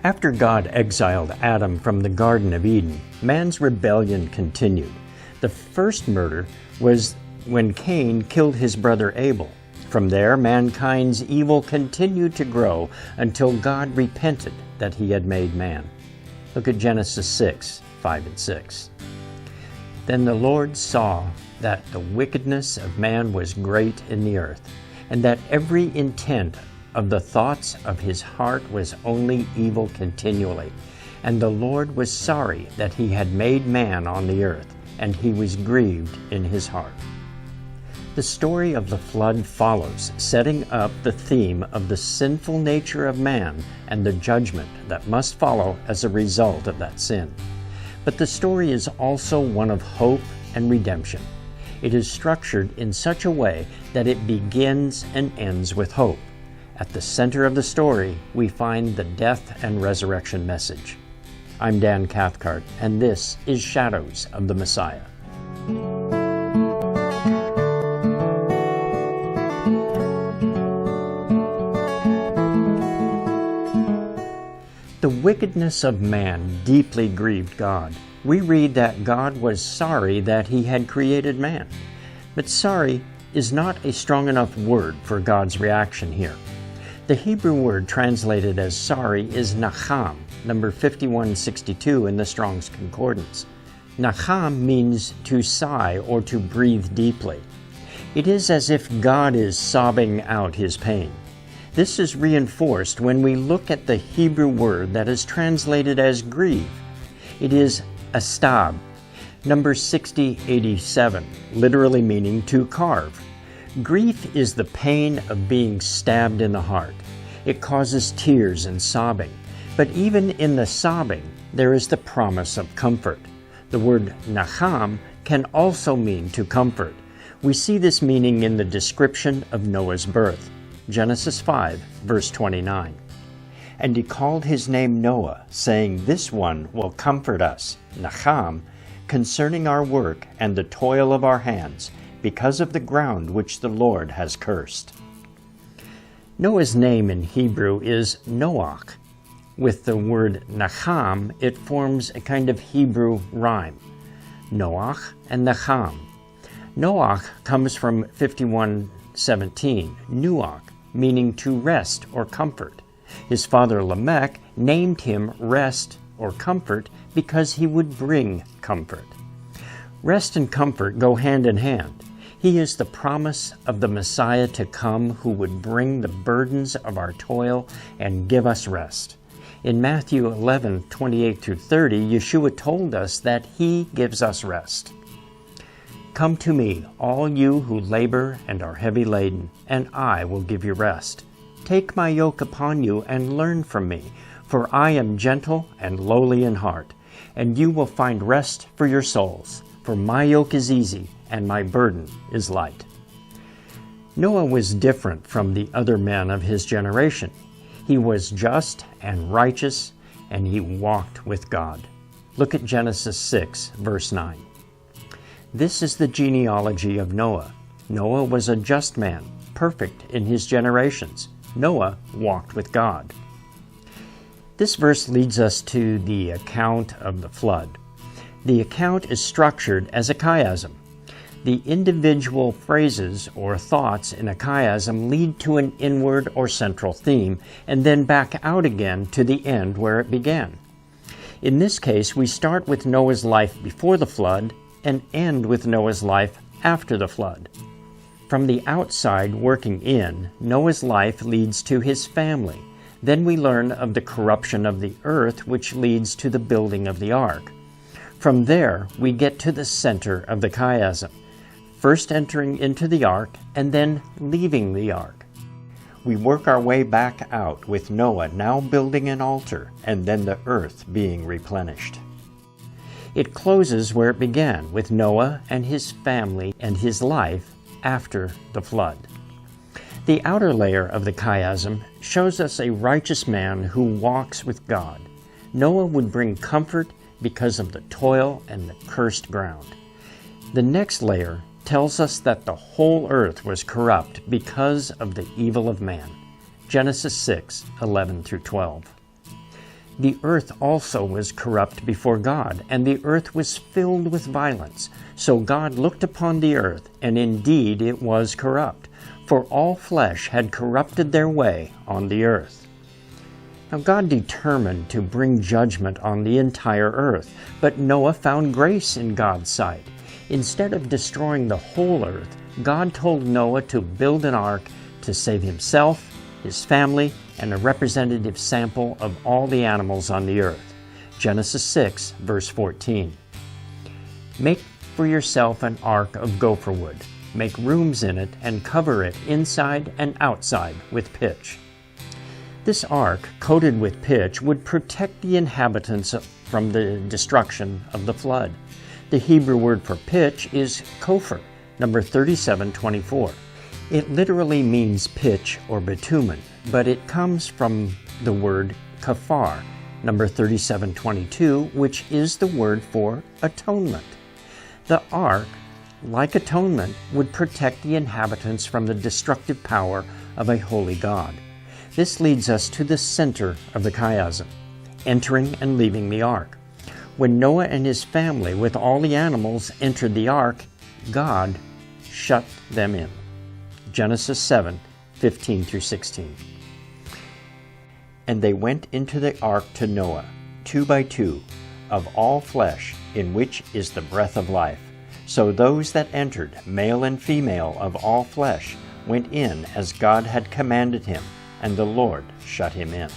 After God exiled Adam from the Garden of Eden, man's rebellion continued. The first murder was when Cain killed his brother Abel. From there, mankind's evil continued to grow until God repented that he had made man. Look at Genesis 6, 5 and 6. Then the Lord saw that the wickedness of man was great in the earth, and that every intent of the thoughts of his heart was only evil continually. And the Lord was sorry that he had made man on the earth, and he was grieved in his heart. The story of the flood follows, setting up the theme of the sinful nature of man and the judgment that must follow as a result of that sin. But the story is also one of hope and redemption. It is structured in such a way that it begins and ends with hope. At the center of the story, we find the death and resurrection message. I'm Dan Cathcart, and this is Shadows of the Messiah. The wickedness of man deeply grieved God. We read that God was sorry that he had created man. But sorry is not a strong enough word for God's reaction here. The Hebrew word translated as sorry is nacham, number 5162 in the Strong's Concordance. Nacham means to sigh or to breathe deeply. It is as if God is sobbing out his pain. This is reinforced when we look at the Hebrew word that is translated as grieve. It is astab, number 6087, literally meaning to carve. Grief is the pain of being stabbed in the heart. It causes tears and sobbing. But even in the sobbing, there is the promise of comfort. The word nacham can also mean to comfort. We see this meaning in the description of Noah's birth. Genesis 5, verse 29. And he called his name Noah, saying, "This one will comfort us," nacham, "concerning our work and the toil of our hands, because of the ground which the Lord has cursed." Noah's name in Hebrew is Noach. With the word nacham, it forms a kind of Hebrew rhyme. Noach and nacham. Noach comes from 51:17, nuach, meaning to rest or comfort. His father Lamech named him rest or comfort because he would bring comfort. Rest and comfort go hand in hand. He is the promise of the Messiah to come who would bring the burdens of our toil and give us rest. In Matthew 11:28-30, Yeshua told us that he gives us rest. "Come to me, all you who labor and are heavy laden, and I will give you rest. Take my yoke upon you and learn from me, for I am gentle and lowly in heart, and you will find rest for your souls. For my yoke is easy and my burden is light." Noah was different from the other men of his generation. He was just and righteous, and he walked with God. Look at Genesis 6, verse 9. This is the genealogy of Noah. Noah was a just man, perfect in his generations. Noah walked with God. This verse leads us to the account of the flood. The account is structured as a chiasm. The individual phrases or thoughts in a chiasm lead to an inward or central theme, and then back out again to the end where it began. In this case, we start with Noah's life before the flood and end with Noah's life after the flood. From the outside working in, Noah's life leads to his family. Then we learn of the corruption of the earth, which leads to the building of the ark. From there, we get to the center of the chiasm, first entering into the ark and then leaving the ark. We work our way back out with Noah now building an altar and then the earth being replenished. It closes where it began, with Noah and his family and his life after the flood. The outer layer of the chiasm shows us a righteous man who walks with God. Noah would bring comfort because of the toil and the cursed ground. The next layer tells us that the whole earth was corrupt because of the evil of man. Genesis 6, 11-12. The earth also was corrupt before God, and the earth was filled with violence. So God looked upon the earth, and indeed it was corrupt, for all flesh had corrupted their way on the earth. Now God determined to bring judgment on the entire earth, but Noah found grace in God's sight. Instead of destroying the whole earth, God told Noah to build an ark to save himself, his family, and a representative sample of all the animals on the earth. Genesis 6, verse 14. Make for yourself an ark of gopher wood. Make rooms in it and cover it inside and outside with pitch. This ark, coated with pitch, would protect the inhabitants from the destruction of the flood. The Hebrew word for pitch is kopher, number 3724. It literally means pitch or bitumen, but it comes from the word kafar, number 3722, which is the word for atonement. The ark, like atonement, would protect the inhabitants from the destructive power of a holy God. This leads us to the center of the chiasm, entering and leaving the ark. When Noah and his family with all the animals entered the ark, God shut them in. Genesis 7, 15 through 16. And they went into the ark to Noah, 2 by 2, of all flesh, in which is the breath of life. So those that entered, male and female of all flesh, went in as God had commanded him, and the Lord shut him in.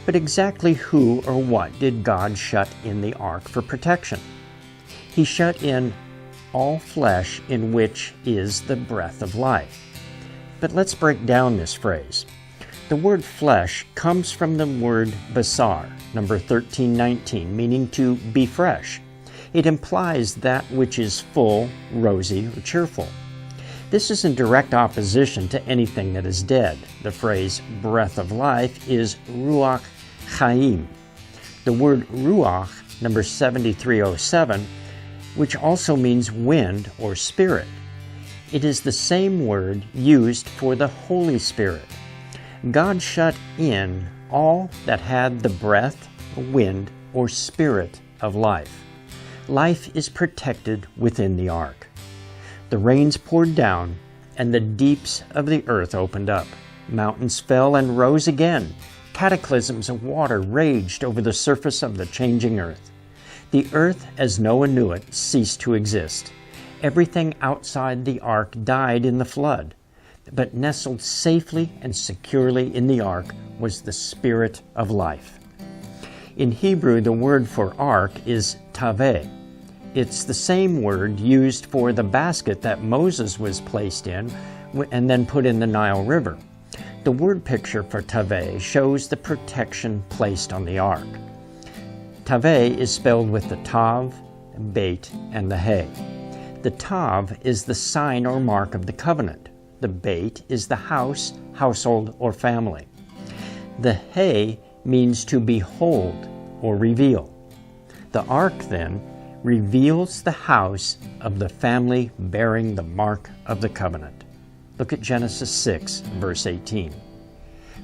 But exactly who or what did God shut in the ark for protection? He shut in all flesh in which is the breath of life. But let's break down this phrase. The word flesh comes from the word basar, number 1319, meaning to be fresh. It implies that which is full, rosy, or cheerful. This is in direct opposition to anything that is dead. The phrase breath of life is ruach chaim. The word ruach, number 7307, which also means wind or spirit. It is the same word used for the Holy Spirit. God shut in all that had the breath, wind, or spirit of life. Life is protected within the ark. The rains poured down, and the deeps of the earth opened up. Mountains fell and rose again. Cataclysms of water raged over the surface of the changing earth. The earth, as Noah knew it, ceased to exist. Everything outside the ark died in the flood, but nestled safely and securely in the ark was the spirit of life. In Hebrew, the word for ark is taveh. It's the same word used for the basket that Moses was placed in and then put in the Nile River. The word picture for taveh shows the protection placed on the ark. Taveh is spelled with the tav, beit, and the hay. The tav is the sign or mark of the covenant. The beit is the house, household, or family. The hay means to behold or reveal. The ark, then, reveals the house of the family bearing the mark of the covenant. Look at Genesis 6, verse 18.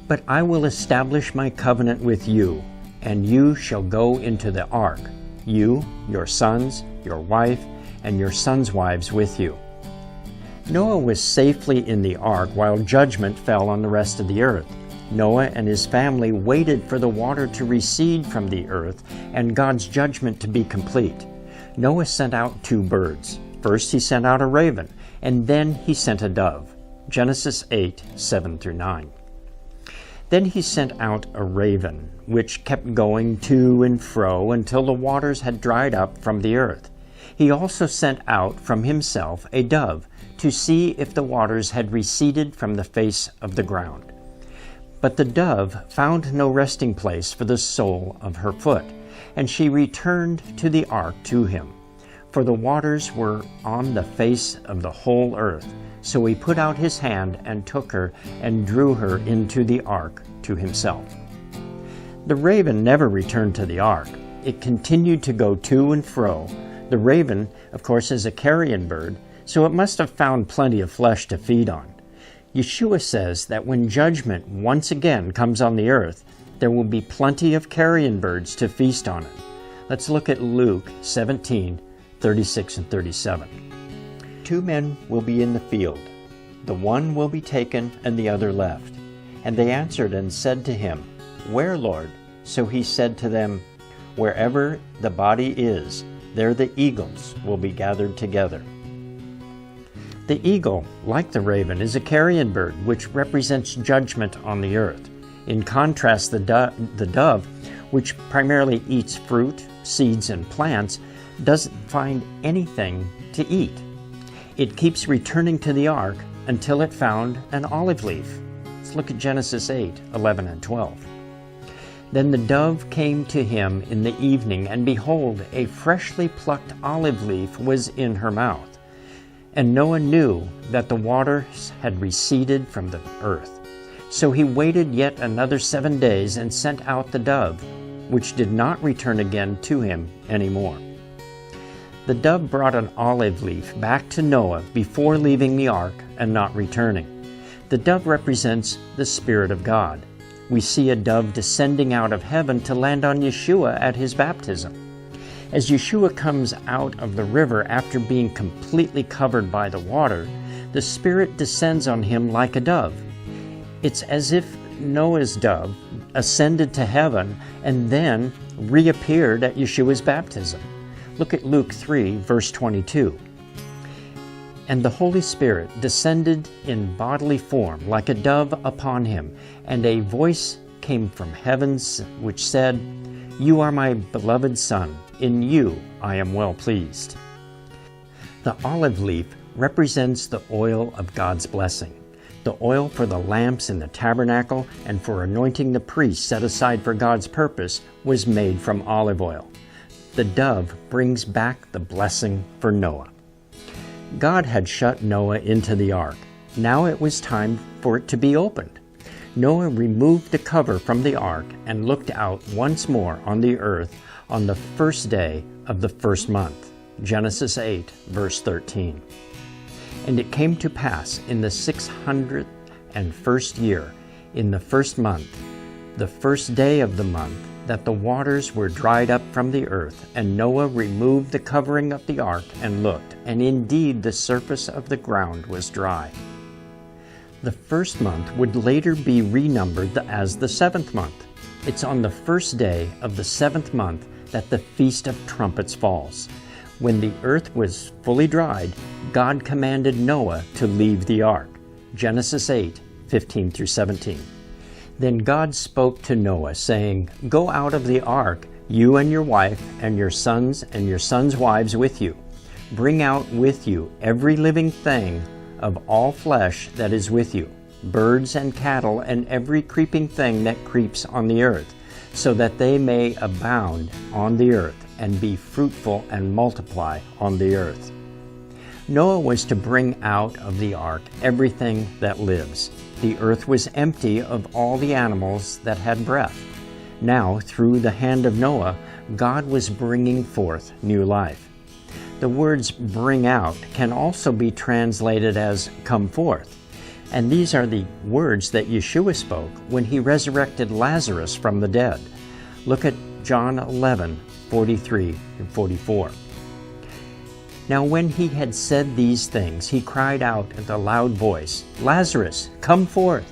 But I will establish my covenant with you, and you shall go into the ark, you, your sons, your wife, and your sons' wives with you. Noah was safely in the ark while judgment fell on the rest of the earth. Noah and his family waited for the water to recede from the earth and God's judgment to be complete. Noah sent out 2 birds. First he sent out a raven, and then he sent a dove. Genesis 8, 7 through 9. Then he sent out a raven, which kept going to and fro until the waters had dried up from the earth. He also sent out from himself a dove to see if the waters had receded from the face of the ground. But the dove found no resting place for the sole of her foot, and she returned to the ark to him. For the waters were on the face of the whole earth. So he put out his hand and took her and drew her into the ark to himself. The raven never returned to the ark. It continued to go to and fro. The raven, of course, is a carrion bird, so it must have found plenty of flesh to feed on. Yeshua says that when judgment once again comes on the earth, There will be plenty of carrion birds to feast on it. Let's look at Luke 17:36 and 37. 2 men will be in the field. The one will be taken and the other left. And they answered and said to him, Where, Lord? So he said to them, Wherever the body is, there the eagles will be gathered together. The eagle, like the raven, is a carrion bird, which represents judgment on the earth. In contrast, the dove, which primarily eats fruit, seeds, and plants, doesn't find anything to eat. It keeps returning to the ark until it found an olive leaf. Let's look at Genesis 8:11 and 12. Then the dove came to him in the evening, and behold, a freshly plucked olive leaf was in her mouth. And Noah knew that the waters had receded from the earth. So he waited yet another 7 days and sent out the dove, which did not return again to him anymore. The dove brought an olive leaf back to Noah before leaving the ark and not returning. The dove represents the Spirit of God. We see a dove descending out of heaven to land on Yeshua at his baptism. As Yeshua comes out of the river after being completely covered by the water, the Spirit descends on him like a dove. It's as if Noah's dove ascended to heaven and then reappeared at Yeshua's baptism. Look at Luke 3, verse 22. And the Holy Spirit descended in bodily form like a dove upon him, and a voice came from heavens which said, You are my beloved Son, in you I am well pleased. The olive leaf represents the oil of God's blessing. The oil for the lamps in the tabernacle and for anointing the priests set aside for God's purpose was made from olive oil. The dove brings back the blessing for Noah. God had shut Noah into the ark. Now it was time for it to be opened. Noah removed the cover from the ark and looked out once more on the earth on the first day of the first month. Genesis 8, verse 13. And it came to pass in the 601st year, in the first month, the first day of the month, that the waters were dried up from the earth, and Noah removed the covering of the ark and looked, and indeed the surface of the ground was dry. The first month would later be renumbered as the 7th month. It's on the first day of the 7th month that the Feast of Trumpets falls. When the earth was fully dried, God commanded Noah to leave the ark. Genesis 8, 15 through 17. Then God spoke to Noah, saying, Go out of the ark, you and your wife, and your sons wives with you. Bring out with you every living thing of all flesh that is with you, birds and cattle, and every creeping thing that creeps on the earth, so that they may abound on the earth, and be fruitful and multiply on the earth. Noah was to bring out of the ark everything that lives. The earth was empty of all the animals that had breath. Now, through the hand of Noah, God was bringing forth new life. The words bring out can also be translated as come forth. And these are the words that Yeshua spoke when he resurrected Lazarus from the dead. Look at John 11, 43 and 44. Now when he had said these things, he cried out with a loud voice, Lazarus, come forth!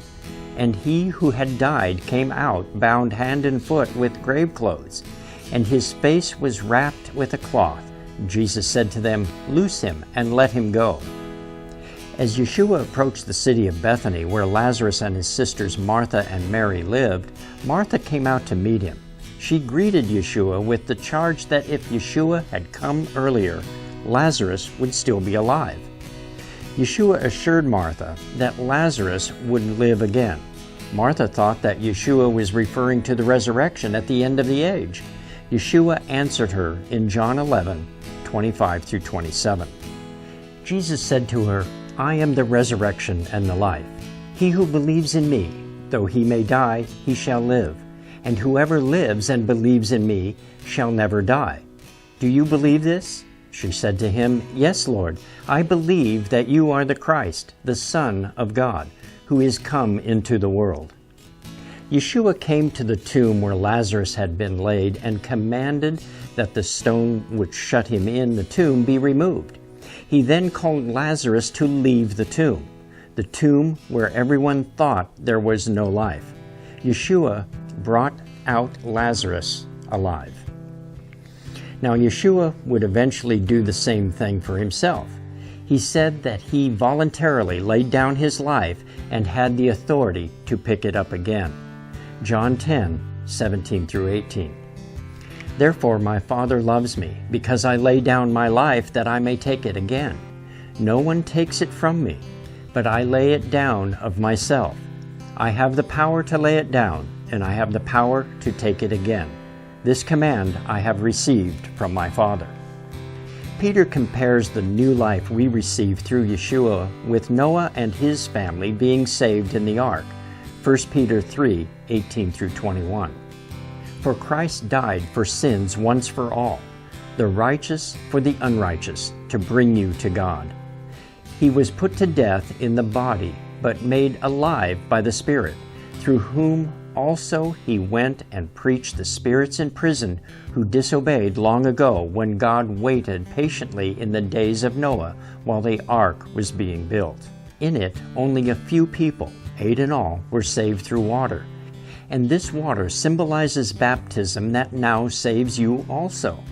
And he who had died came out, bound hand and foot with grave clothes, and his face was wrapped with a cloth. Jesus said to them, Loose him and let him go. As Yeshua approached the city of Bethany, where Lazarus and his sisters Martha and Mary lived, Martha came out to meet him. She greeted Yeshua with the charge that if Yeshua had come earlier, Lazarus would still be alive. Yeshua assured Martha that Lazarus would live again. Martha thought that Yeshua was referring to the resurrection at the end of the age. Yeshua answered her in John 11, 25 through 27. Jesus said to her, I am the resurrection and the life. He who believes in me, though he may die, he shall live. And whoever lives and believes in me shall never die. Do you believe this? She said to him, Yes, Lord, I believe that you are the Christ, the Son of God, who is come into the world. Yeshua came to the tomb where Lazarus had been laid and commanded that the stone which shut him in the tomb be removed. He then called Lazarus to leave the tomb where everyone thought there was no life. Yeshua brought out Lazarus alive. Now Yeshua would eventually do the same thing for himself. He said that he voluntarily laid down his life and had the authority to pick it up again. John 10:17 through 18. Therefore my Father loves me, because I lay down my life that I may take it again. No one takes it from me, but I lay it down of myself. I have the power to lay it down, and I have the power to take it again. This command I have received from my Father. Peter compares the new life we receive through Yeshua with Noah and his family being saved in the ark. 1 Peter 3:18 through 21. For Christ died for sins once for all, the righteous for the unrighteous, to bring you to God. He was put to death in the body, but made alive by the Spirit, through whom also he went and preached the spirits in prison who disobeyed long ago, when God waited patiently in the days of Noah while the ark was being built. In it only a few people, 8 in all, were saved through water. And this water symbolizes baptism that now saves you also.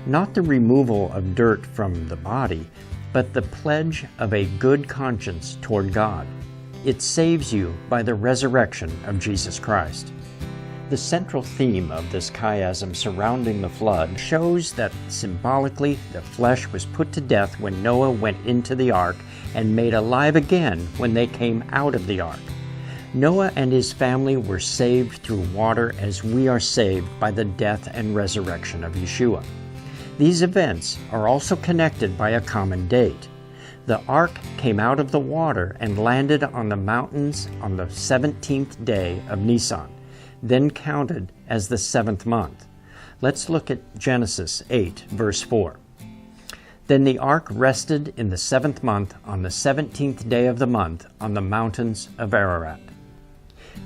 Not the removal of dirt from the body, but the pledge of a good conscience toward God. It saves you by the resurrection of Jesus Christ. The central theme of this chiasm surrounding the flood shows that symbolically the flesh was put to death when Noah went into the ark and made alive again when they came out of the ark. Noah and his family were saved through water as we are saved by the death and resurrection of Yeshua. These events are also connected by a common date. The ark came out of the water and landed on the mountains on the 17th day of Nisan, then counted as the 7th month. Let's look at Genesis 8, verse 4. Then the ark rested in the 7th month on the 17th day of the month on the mountains of Ararat.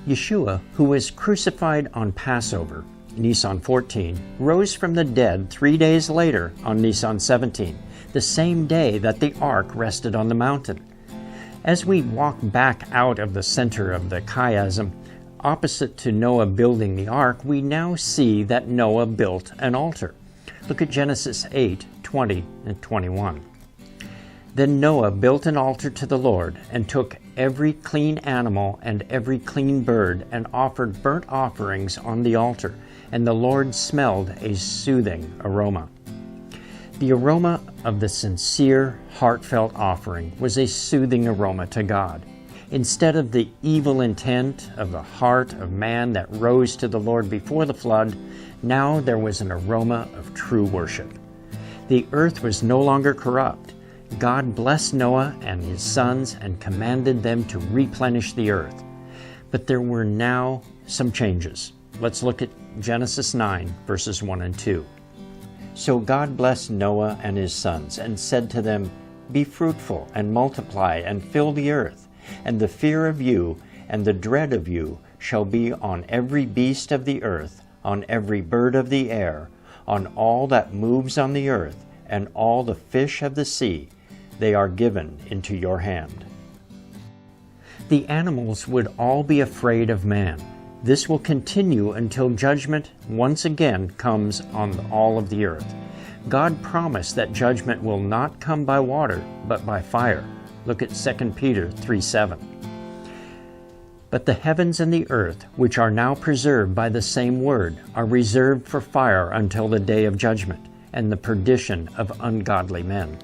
Yeshua, who was crucified on Passover, Nisan 14, rose from the dead 3 days later on Nisan 17, the same day that the ark rested on the mountain. As we walk back out of the center of the chiasm, opposite to Noah building the ark, we now see that Noah built an altar. Look at Genesis 8:20 and 21. Then Noah built an altar to the Lord, and took every clean animal and every clean bird, and offered burnt offerings on the altar, and the Lord smelled a soothing aroma. The aroma of the sincere, heartfelt offering was a soothing aroma to God. Instead of the evil intent of the heart of man that rose to the Lord before the flood, now there was an aroma of true worship. The earth was no longer corrupt. God blessed Noah and his sons and commanded them to replenish the earth. But there were now some changes. Let's look at Genesis 9, verses 1 and 2. So God blessed Noah and his sons, and said to them, Be fruitful, and multiply, and fill the earth, and the fear of you and the dread of you shall be on every beast of the earth, on every bird of the air, on all that moves on the earth, and all the fish of the sea. They are given into your hand. The animals would all be afraid of man. This will continue until judgment once again comes on all of the earth. God promised that judgment will not come by water, but by fire. Look at 2 Peter 3:7. But the heavens and the earth, which are now preserved by the same word, are reserved for fire until the day of judgment and the perdition of ungodly men.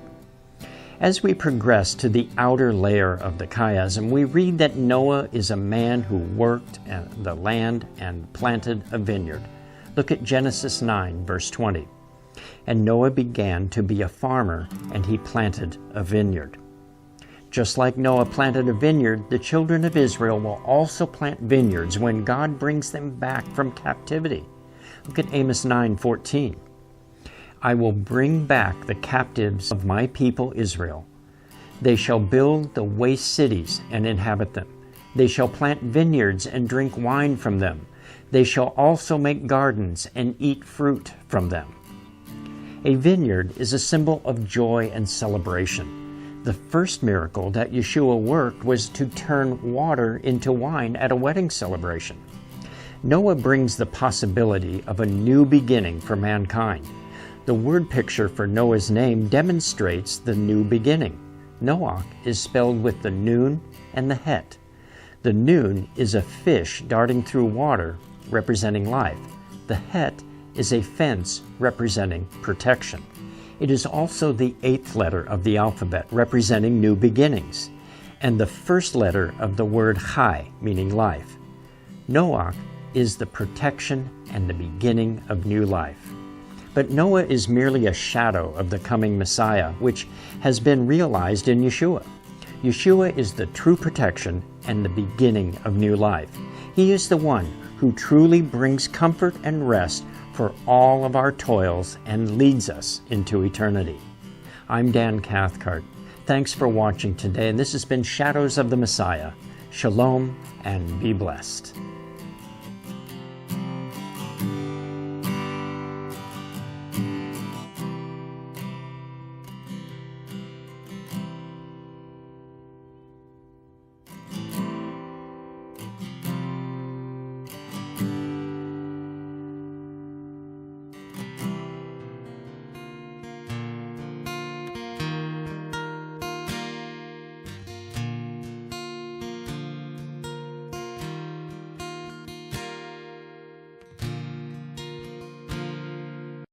As we progress to the outer layer of the chiasm, we read that Noah is a man who worked the land and planted a vineyard. Look at Genesis 9, verse 20. And Noah began to be a farmer, and he planted a vineyard. Just like Noah planted a vineyard, the children of Israel will also plant vineyards when God brings them back from captivity. Look at Amos 9:14. I will bring back the captives of my people Israel. They shall build the waste cities and inhabit them. They shall plant vineyards and drink wine from them. They shall also make gardens and eat fruit from them. A vineyard is a symbol of joy and celebration. The first miracle that Yeshua worked was to turn water into wine at a wedding celebration. Noah brings the possibility of a new beginning for mankind. The word picture for Noah's name demonstrates the new beginning. Noach is spelled with the nun and the het. The nun is a fish darting through water, representing life. The het is a fence representing protection. It is also the 8th letter of the alphabet, representing new beginnings, and the first letter of the word chai, meaning life. Noach is the protection and the beginning of new life. But Noah is merely a shadow of the coming Messiah, which has been realized in Yeshua. Yeshua is the true protection and the beginning of new life. He is the one who truly brings comfort and rest for all of our toils and leads us into eternity. I'm Dan Cathcart. Thanks for watching today, and this has been Shadows of the Messiah. Shalom and be blessed.